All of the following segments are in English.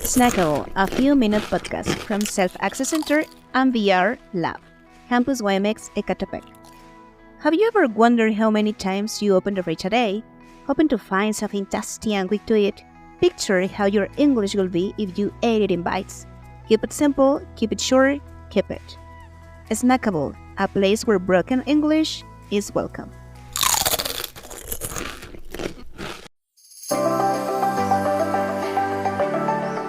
Snackle, a few-minute podcast from Self-Access Center and VR Lab, Campus YMX Ecatepec. Have you ever wondered how many times you open the fridge a day, hoping to find something tasty and quick to eat? Picture how your English will be if you ate it in bites. Keep it simple, keep it short, keep it. Snackable, a place where broken English is welcome.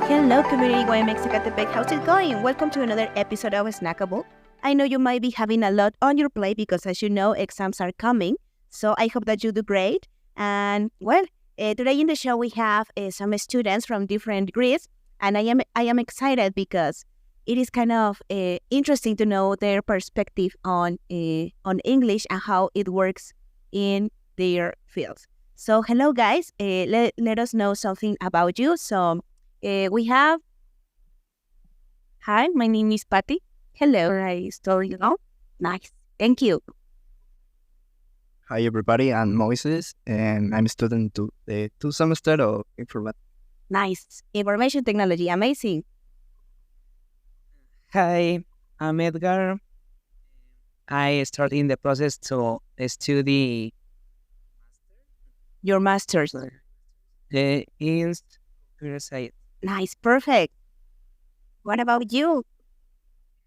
Hello, community YMX Ecatepec. How's it going? Welcome to another episode of Snackable. I know you might be having a lot on your plate because, as you know, exams are coming. So I hope that you do great. And today in the show we have some students from different degrees, and I am excited because it is kind of interesting to know their perspective on English and how it works in their fields. So hello, guys. Let us know something about you. So. We have, hi, my name is Patty. Hello, I study law. Nice, thank you. Hi everybody, I'm Moises and I'm a student to the 2 semester of informatics. Nice, information technology, amazing. Hi, I'm Edgar. I started in the process to study Your master's. in computer science. Nice, perfect. What about you?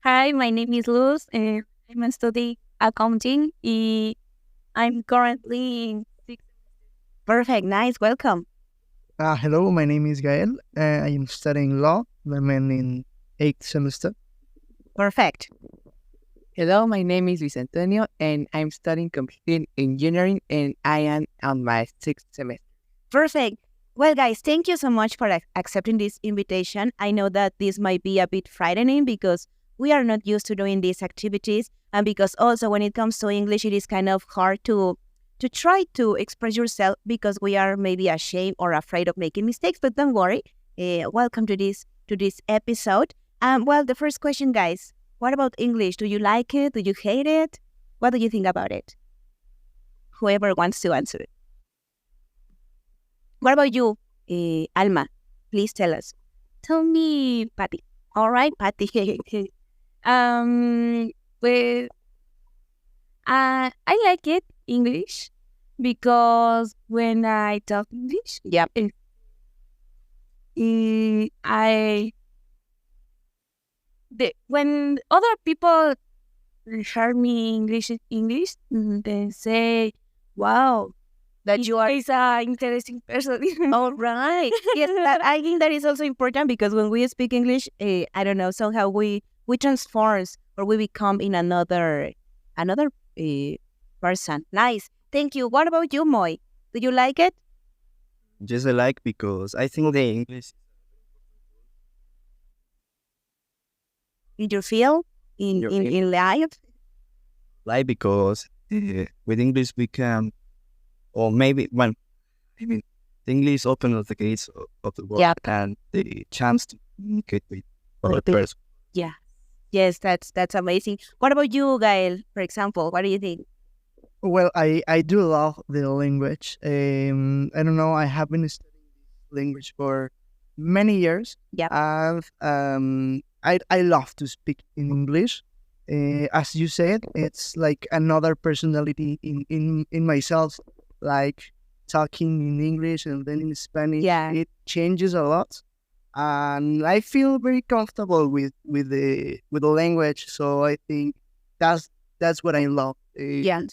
Hi, my name is Luz. I'm studying accounting. I'm currently in sixth. Perfect, nice, welcome. Hello, my name is Gael. I am studying law. I'm in 8th semester. Perfect. Hello, my name is Luis Antonio and I'm studying computer engineering and I am on my 6th semester. Perfect. Well, guys, thank you so much for accepting this invitation. I know that this might be a bit frightening because we are not used to doing these activities, and because also when it comes to English, it is kind of hard to try to express yourself because we are maybe ashamed or afraid of making mistakes. But don't worry. Welcome to this episode. The first question, guys. What about English? Do you like it? Do you hate it? What do you think about it? Whoever wants to answer it. What about you, Alma? Please tell us. Tell me, Patty. All right, Patty. I like it, English, because when I talk English, Yep. When other people hear me English, they say, "Wow, That you are is an interesting person." all right. Yes, I think that is also important because when we speak English, I don't know, somehow we transform or we become in another person. Nice. Thank you. What about you, Moy? Do you like it? Just I like because I think the English In your field? In life? like because with English we can, or maybe the English opens the gates of the world Yep. and the chance to communicate with other person. Yeah. Yes, that's amazing. What about you, Gael, for example? What do you think? Well, I do love the language. I don't know, I have been studying language for many years. Yep. I love to speak in English. As you said, it's like another personality in myself, like talking in English and then in Spanish. Yeah. It changes a lot. And I feel very comfortable with the language, so I think that's what I love. Yeah.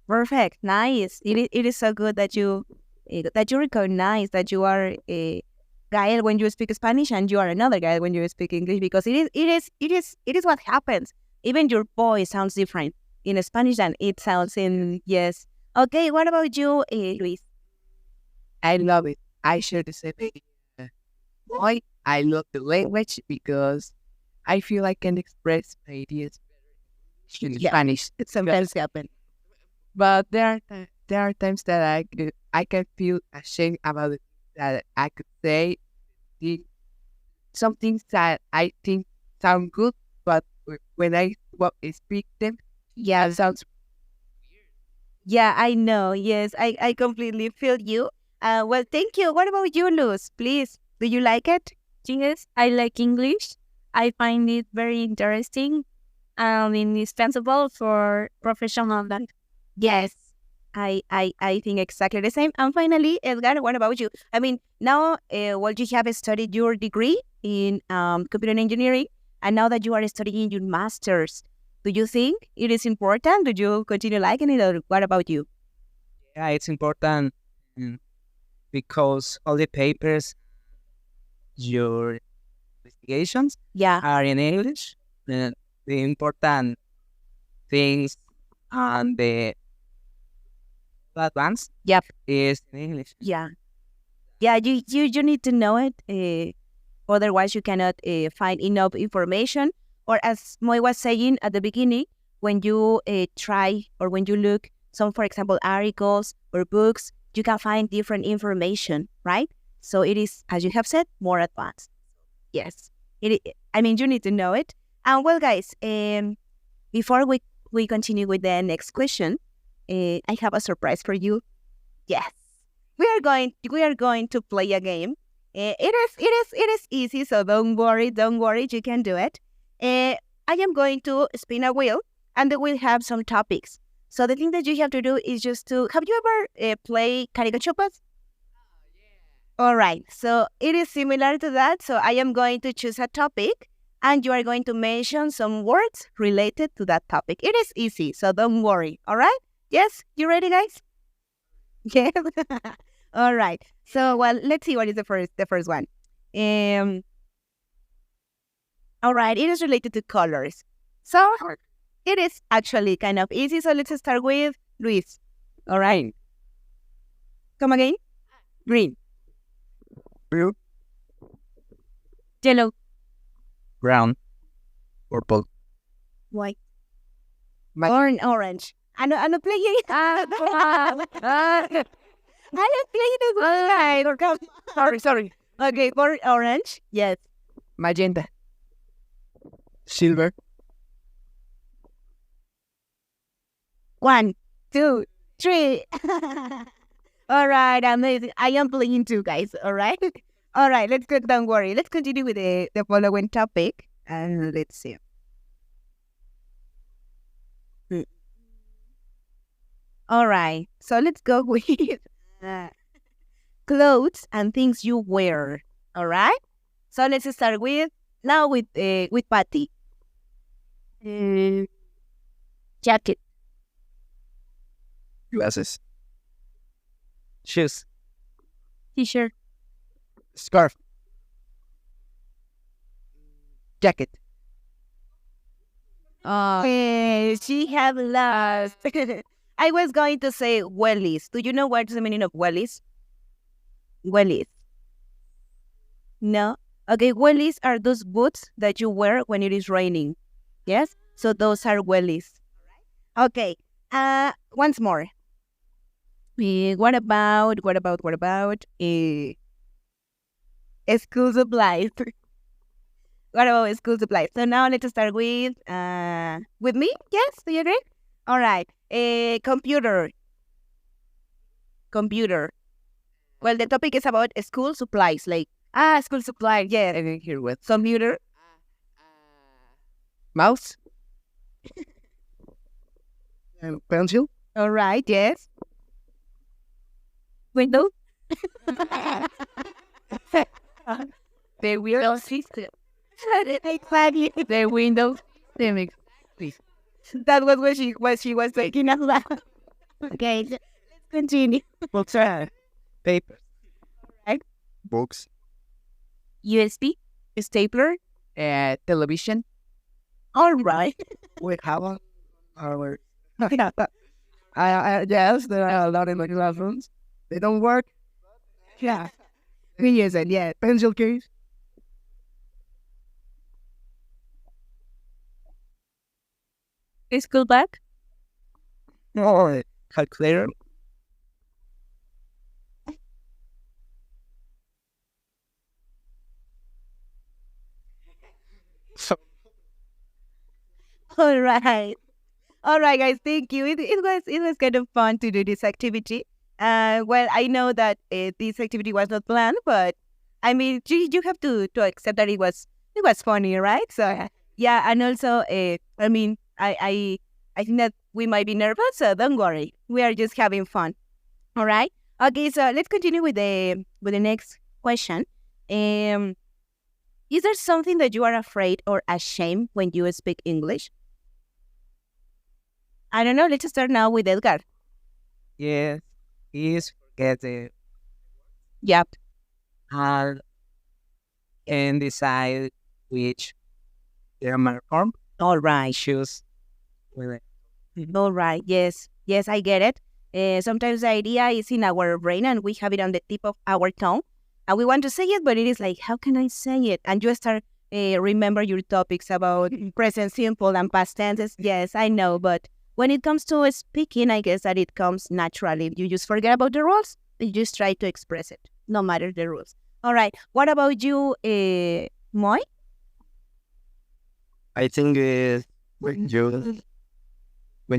Perfect. Nice. It is so good that you recognize that you are a Gael when you speak Spanish and you are another Gael when you speak English, because it is what happens. Even your voice sounds different in Spanish than it sounds in yes. Okay. What about you, Luis? I love it. I share the same thing. Why I love the language because I feel I can express my ideas better in Spanish. It sometimes happens. But there are times that I can feel ashamed about it, that I could say some things that I think sound good, but when I speak them, Yeah. it sounds Yeah, I know. Yes, I completely feel you. Well, thank you. What about you, Luz? Please, do you like it? Yes, I like English. I find it very interesting and indispensable for professional life. Yes, I think exactly the same. And finally, Edgar, what about you? I mean, now, well, you have studied your degree in computer engineering, and now that you are studying your master's, do you think it is important? Do you continue liking it, or what about you? Yeah, it's important mm, because all the papers, your investigations Yeah, are in English. The important things and the advanced yep, is in English. yeah, yeah. You need to know it. Otherwise, you cannot find enough information. Or as Moy was saying at the beginning, when you try or when you look some, for example, articles or books, you can find different information, right? So it is, as you have said, more advanced. Yes. I mean, you need to know it. And well, guys, before we continue with the next question, I have a surprise for you. Yes, we are going to play a game. It is easy, so don't worry, you can do it. I am going to spin a wheel, and the wheel have some topics. So the thing that you have to do is just to have you ever play caricachupas? All right, so it is similar to that. So I am going to choose a topic, and you are going to mention some words related to that topic. It is easy, so don't worry. All right? Yes, you ready, guys? Yes. All right. So, well, let's see what is the first one. Um. All right. It is related to colors. So it is actually kind of easy. So let's start with Luis. All right. Come again. Green, Blue, Yellow, brown, purple, white, My- orange. I'm not playing. I'm not playing it. All right. Or come. Sorry. Okay, for orange. Yes. Magenta. Silver. 1, 2, 3. All right, amazing. I am playing too, guys. All right. All right. Let's go. Don't worry. Let's continue with the following topic, and let's see. Hmm. All right. So let's go with uh, clothes and things you wear. All right. So let's start with Patty. Jacket, glasses, shoes, T-shirt, Scarf. Jacket. She had lost. I was going to say wellies. Do you know what's the meaning of wellies? Wellies. No? Okay, wellies are those boots that you wear when it is raining. Yes? So those are wellies. Okay. Once more. What about school supplies? What about school supplies? So now let's start with me. Yes, do you agree? All right. Computer. Well, the topic is about school supplies, like school supplies. Yeah, I didn't hear what. computer. Mouse. And pencil. All right. Yes. window, The weird system. Exactly. The Windows system. That was what she was thinking about. Okay, let's continue. books, paper, Right. books, USB, stapler. Television. All right. We have our. Yes, there are a lot in the classrooms. They don't work. Yeah. We use it. Yeah. Pencil case. school bag, oh, calculator, so, All right. All right, guys. Thank you. It was kind of fun to do this activity. Well, I know that this activity was not planned, but I mean, you have to accept that it was funny, right? So yeah, and also, I mean, I think that we might be nervous, so don't worry. We are just having fun. All right. Okay, so let's continue with the next question. Um, is there something that you are afraid or ashamed when you speak English? I don't know. Let's start now with Edgar. Yes, is forget the Yep. hard and decide which grammar form All right. choose. With it. All right. Yes. Yes, I get it. Sometimes the idea is in our brain and we have it on the tip of our tongue and we want to say it, but it is like, how can I say it? And you start remember your topics about present simple and past tenses. Yes, I know. But when it comes to speaking, I guess that it comes naturally. You just forget about the rules. You just try to express it, no matter the rules. All right. What about you, Moy? I think when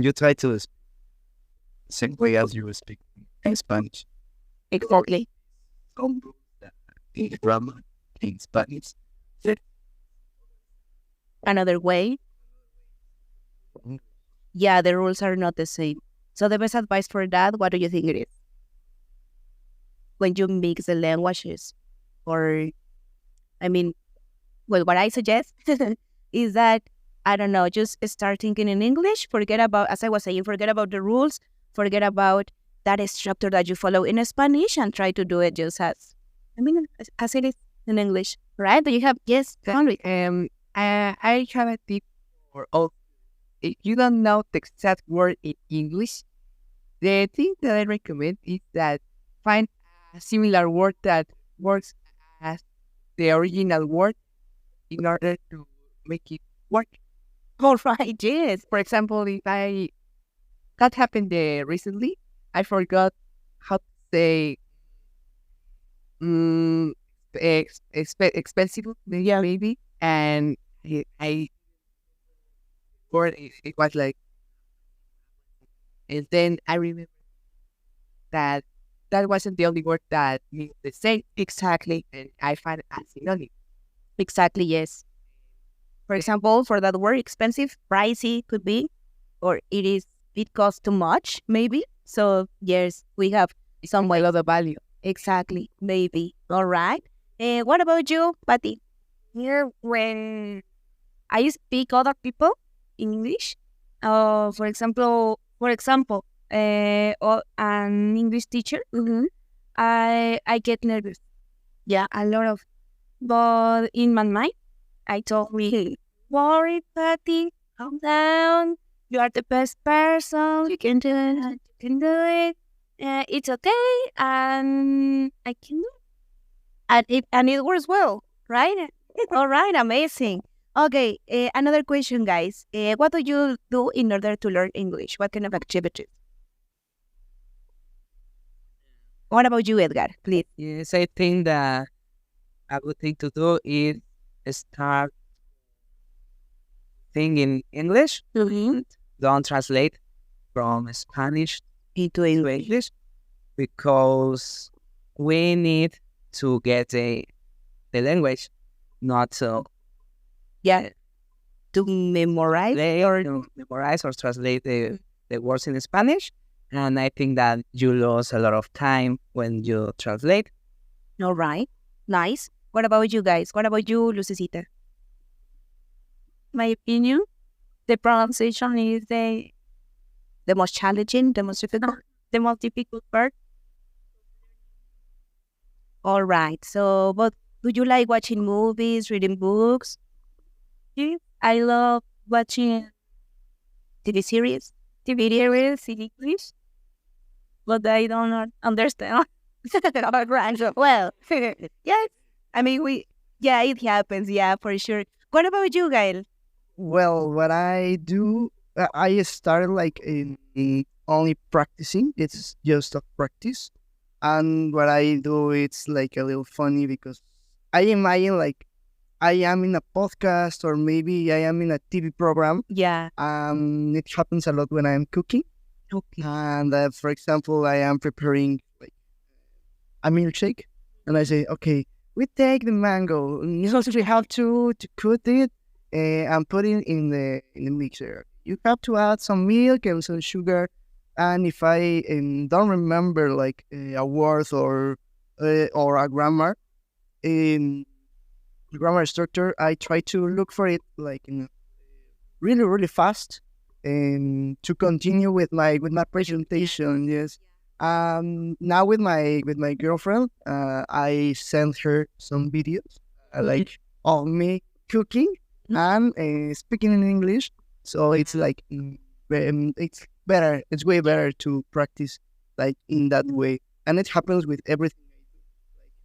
you try to speak same way as you speak in Spanish, Exactly. some rules that in grammar in Spanish. Another way. Yeah, the rules are not the same. So the best advice for that, what do you think it is? When you mix the languages, or I mean, well, what I suggest is that I don't know, just start thinking in English. Forget about, as I was saying, forget about the rules. Forget about that structure that you follow in Spanish, and try to do it just as it is in English, right? Do you have yes, Henry? I have a tip for all. If you don't know the exact word in English, the thing that I recommend is that find a similar word that works as the original word in order to make it work. All right, yes. For example, that happened recently, I forgot how to say expensive, maybe, and I or it was like, and then I remember that that wasn't the only word that means the same, Exactly. and I find it a synonym. Exactly, yes. For example, for that word, expensive, pricey could be, or it costs too much, maybe. So, yes, we have some A way. lot of value. Exactly, maybe. All right. What about you, Patty? Here, when I speak other people English, for example, an English teacher, I get nervous. Yeah, a lot of. But in my mind, I told me, worry, Patty, calm down. You are the best person. You can do it. You can do it. It's okay, and I can do And it works well, right? All right, amazing. Okay, another question, guys. What do you do in order to learn English? What kind of activities? What about you, Edgar? Please. Yes, I think that a good thing to do is start thinking English. Don't translate from Spanish Into to English. English because we need to get the language, not to Yeah. To memorize. memorize or translate the words in Spanish. And I think that you lose a lot of time when you translate. All right. Nice. What about you guys? What about you, Lucecita? my opinion. The pronunciation is The most challenging, the most difficult? the most difficult part. All right. So, but do you like watching movies, reading books, Yes, I love watching TV series? TV series in English, but I don't understand. All right. Well, yes. I mean, yeah, it happens. Yeah, for sure. What about you, Gail? Well, what I do, I started like in only practicing. It's just a practice, and what I do, it's like a little funny because I imagine like I am in a podcast or maybe I am in a TV program. Yeah. It happens a lot when I am cooking, Okay. and for example, I am preparing like a milkshake, and I say, okay, we take the mango. You also have to cut it and put it in the mixer. You have to add some milk and some sugar. And if I don't remember like a word or a in grammar structure, I try to look for it like really really fast and to continue with my presentation. Yes. Now with my girlfriend, I sent her some videos like of me cooking and speaking in English. So it's like it's better. It's way better to practice like in that way, and it happens with everything.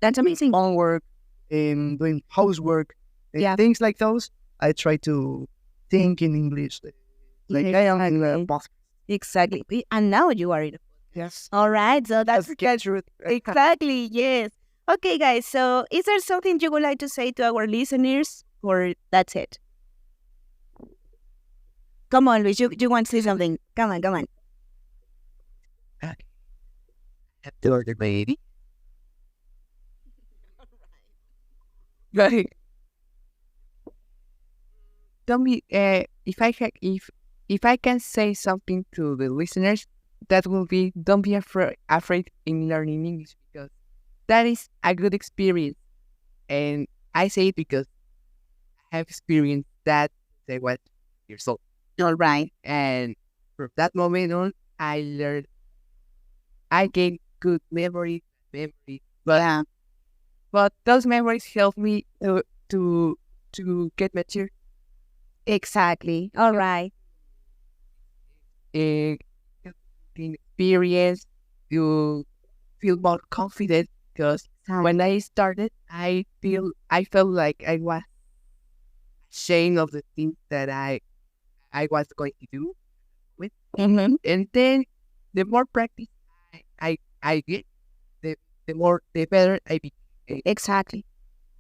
That's amazing. Homework, doing housework, Yeah. things like those. I try to think in English. Like I am in the boss. Exactly. And now you are in. Yes. All right. So that's That's true. exactly, yes. Okay, guys. So is there something you would like to say to our listeners, or that's it? Come on, Luis. You want to say something? Come on, come on. Have to order baby. Like, don't be if I can say something to the listeners, that will be don't be afraid in learning English, because that is a good experience, and I say it because I have experienced that since I was years old, All right. and from that moment on, I gained good memory, Yeah. but those memories help me to get mature. Exactly. All right. In experience, you feel more confident, because when I started, I felt like I was ashamed of the things that I was going to do with. Mm-hmm. And then the more practice I get, the better I became. Exactly.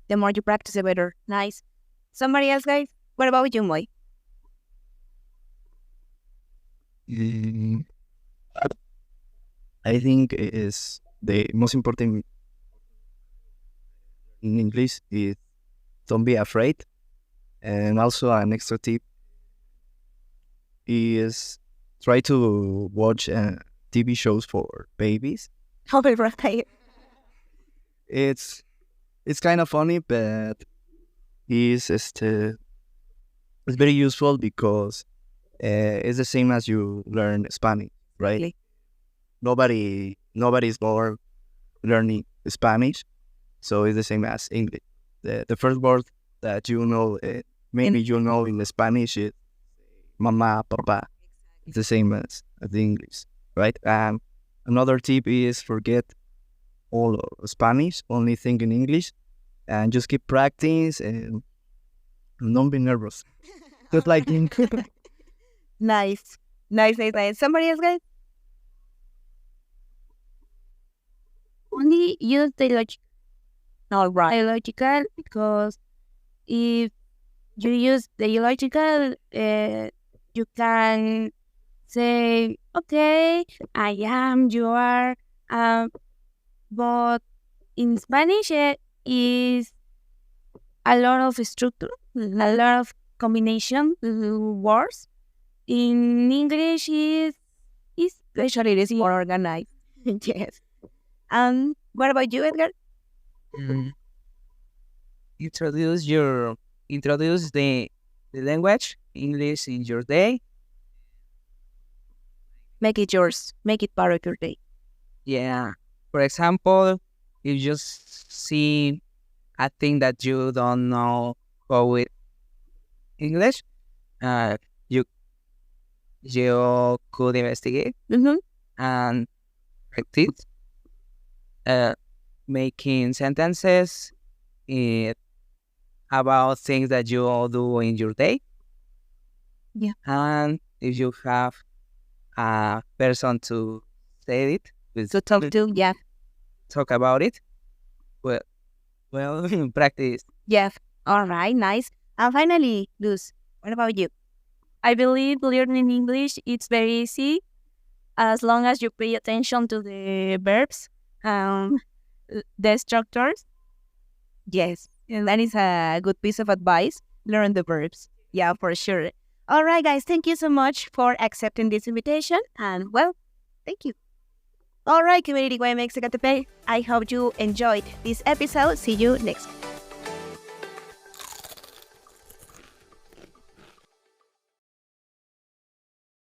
The more you practice, the better. Nice. Somebody else, guys? What about you, Moy? Mm, I think is the most important in English is don't be afraid. And also an extra tip is try to watch TV shows for babies. All right. It's kind of funny, but it's very useful because it's the same as you learn Spanish, right? Exactly. Nobody's born learning Spanish, so it's the same as English. The first word that you know, maybe you know in Spanish is mama, papa. It's the same as the English, right? Another tip is forget all Spanish, only think in English, and just keep practice and don't be nervous. Just like Nice. Nice. Somebody else, guys? Only use the logic. All right. The logical, because if you use the illogical, you can say, okay, I am, you are, but in Spanish is a lot of structure, a lot of combination words. In English is Actually, it is more organized. Yes. What about you, Edgar? Mm, introduce the language English in your day. Make it yours. Make it part of your day. Yeah. For example, if you see a thing that you don't know how with English, uh, you could investigate Mm-hmm. and practice making sentences uh, about things that you all do in your day. Yeah. And if you have a person to say it, with, So talk to, yeah. talk about it, well, practice. Yeah. All right. Nice. And finally, Luz, what about you? I believe learning English it's very easy as long as you pay attention to the verbs, the structures. Yes, and that is a good piece of advice. Learn the verbs. Yeah, for sure. All right, guys, thank you so much for accepting this invitation. And well, thank you. All right, Community Guay Mexico. I hope you enjoyed this episode. See you next time.